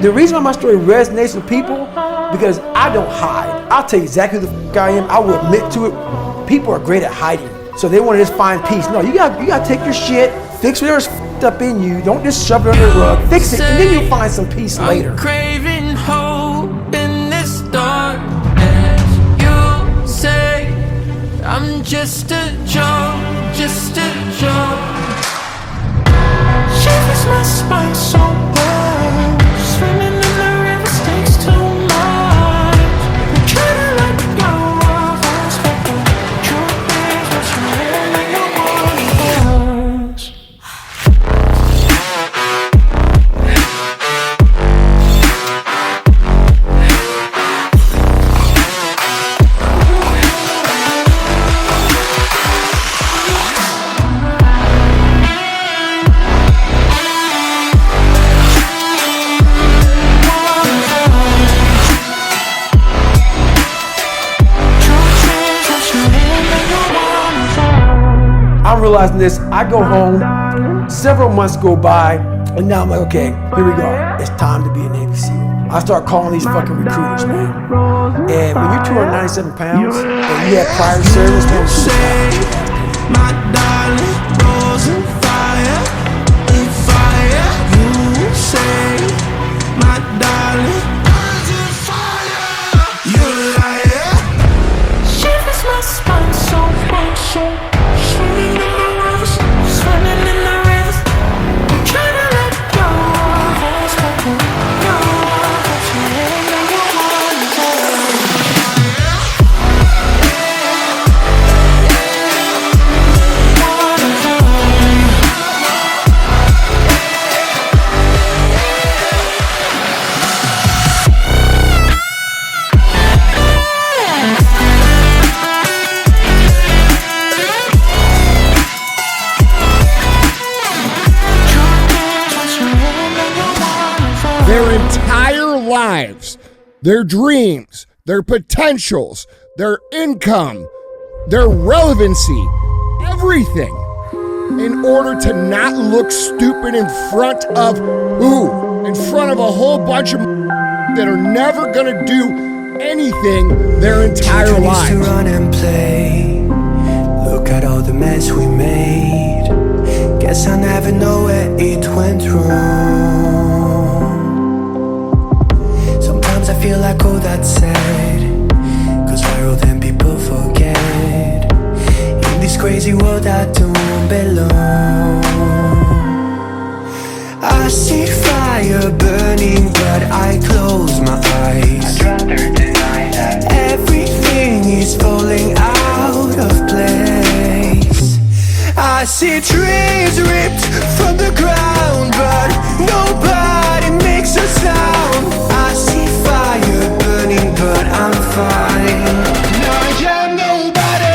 The reason why my story resonates with people, because I don't hide. I'll tell you exactly who the f I am. I will admit to it. People are great at hiding. So they want to just find peace. No, you gotta take your shit, fix whatever's f***ed up in you. Don't just shove it under the rug. Fix it, and then you'll find some peace later. I'm craving hope in this darkness. You say I'm just a joke, just a joke. Shivers my spine so well. Swimming in the river takes too much. I'm trying to let go of us, but the truth is what's real and no one else. I'm realizing this. I go home, several months go by, and now I'm like, okay, here we go. It's time to be a Navy SEAL. I start calling these fucking recruiters, man. And when you're 297 pounds and you have prior service, man, My darling, rose in fire, in fire. You say, my darling, rose in fire. You're a liar. Shivers my spine so much. Swimming in the rivers, swimming in the rivers. I'm trying to let go of us, but the love that you had, no one Their entire lives, their dreams, their potentials, their income, their relevancy, everything, in order to not look stupid in front of who? In front of a whole bunch of that are never gonna do anything their entire lives. To run and play. Look at all the mess we made. Guess I never know where it went wrong. Sometimes I feel like all that's said, cause viral then people forget. In this crazy world I don't belong. I see fire burning but I close my eyes. I'd rather deny that. Everything is falling out of place. I see trees ripped from the ground but nobody makes a sound. I see fire burning but I'm fine. I am nobody.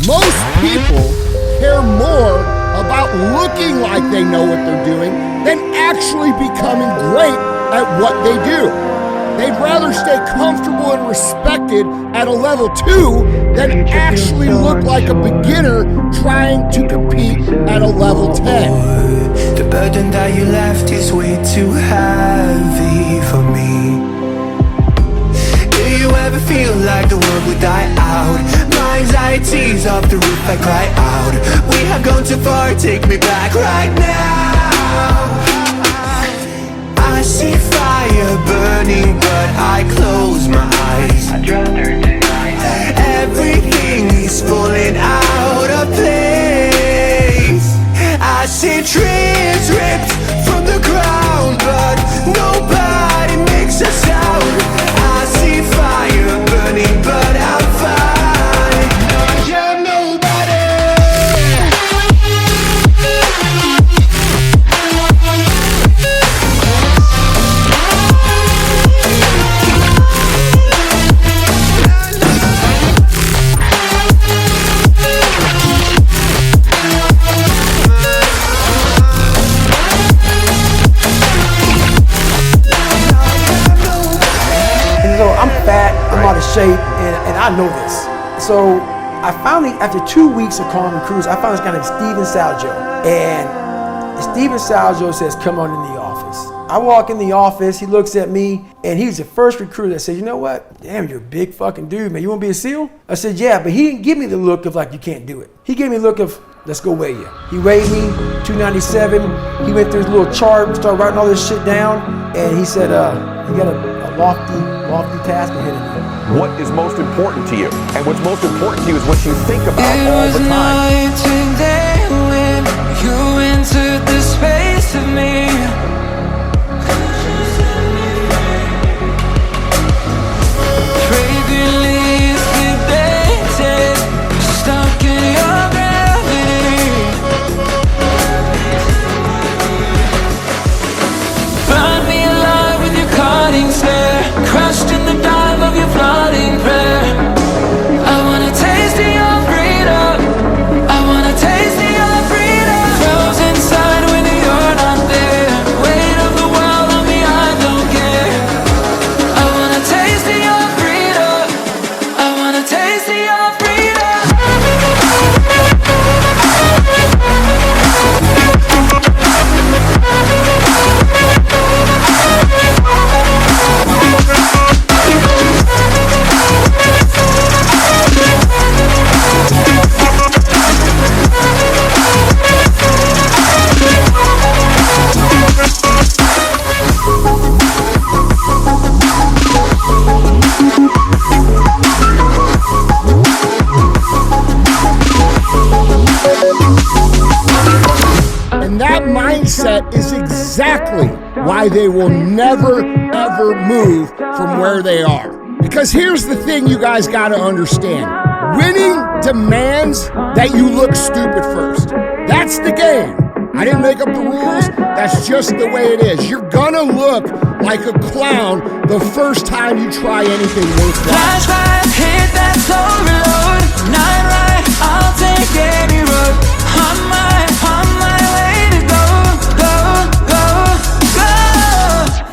Most people care more about looking like they know what they're doing than actually becoming great at what they do. They'd rather stay comfortable and respected at a level 2 than actually look like a beginner trying to compete at a level 10. The burden that you left is way too heavy for me. Do you ever feel like the world would die out? My anxiety's off the roof, I cry out. We have gone too far, take me back right now. I see fire burning but I close my eyes. I'd rather deny that. Everything is falling out of place. I see trees ripped from the ground but nobody makes a sound. I see fire burning but I'm fine. I am nobody. shape, and I know this. So I finally, after 2 weeks of calling recruits, I found this guy named 𝗟𝗲𝗴𝗀𝗀. And 𝗟𝗲𝗴𝗀𝗀 says, come on in the office. I walk in the office, he looks at me, and he's the first recruiter that said, you know what? Damn, you're a big fucking dude, man. You want to be a SEAL? I said, yeah, but he didn't give me the look of like, you can't do it. He gave me the look of, let's go weigh you. He weighed me, 297. He went through his little chart, started writing all this shit down, and he said, you got a lofty task ahead of you. What is most important to you? And what's most important to you is what you think about all the time. It was night and day when you entered the space of me. Fragrantly sedated, stuck in your gravity. Burn me alive with your cutting stare, crushed in the dive of your flooding prayer. I wanna taste of your freedom. I wanna taste of your freedom. Frozen inside when you're not there. Weight of the world on me, I don't care. I wanna taste of your freedom. I wanna taste of your freedom. And that mindset is exactly why they will never, ever move from where they are. Because here's the thing you guys got to understand. Winning demands that you look stupid first. That's the game. I didn't make up the rules. That's just the way it is. You're gonna look like a clown the first time you try anything worthwhile. Flashlights hit that soul reload. Night ride, I'll take any road. On my way to go, go, go, go.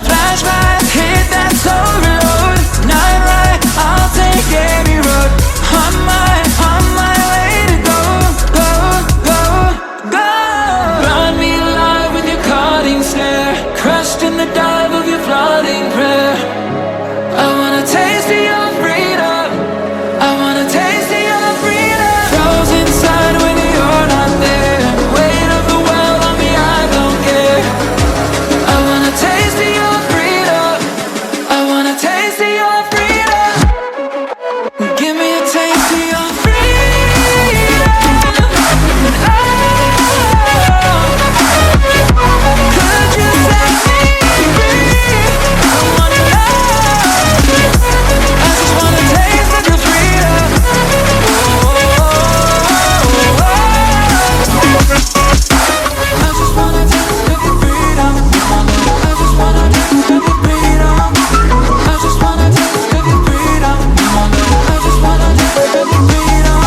Flashlights hit that soul reload. Night ride, I'll take any road. On my way to go, go, go, go. Burn me alive with your cutting stare, crushed in the dive of your flooding prayer. I wanna taste of your freedom. I wanna taste of your freedom. Frozen inside when you're not there. Weight of the world on me, I don't care. I wanna taste of your freedom. I wanna taste of your freedom. Give me a taste of your freedom. Could you set me free? I wanna know. I just wanna taste of your freedom. I just wanna taste of your freedom. I just wanna taste of your freedom. I just wanna taste of your freedom. I just wanna taste of your freedom.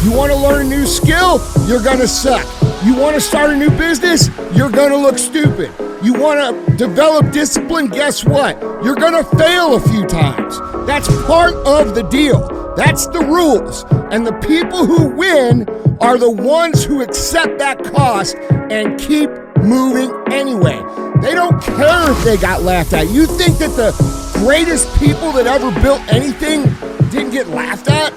You want to learn a new skill? You're going to suck. You want to start a new business? You're going to look stupid. You want to develop discipline? Guess what? You're going to fail a few times. That's part of the deal. That's the rules. And the people who win are the ones who accept that cost and keep moving anyway. They don't care if they got laughed at. You think that the greatest people that ever built anything didn't get laughed at?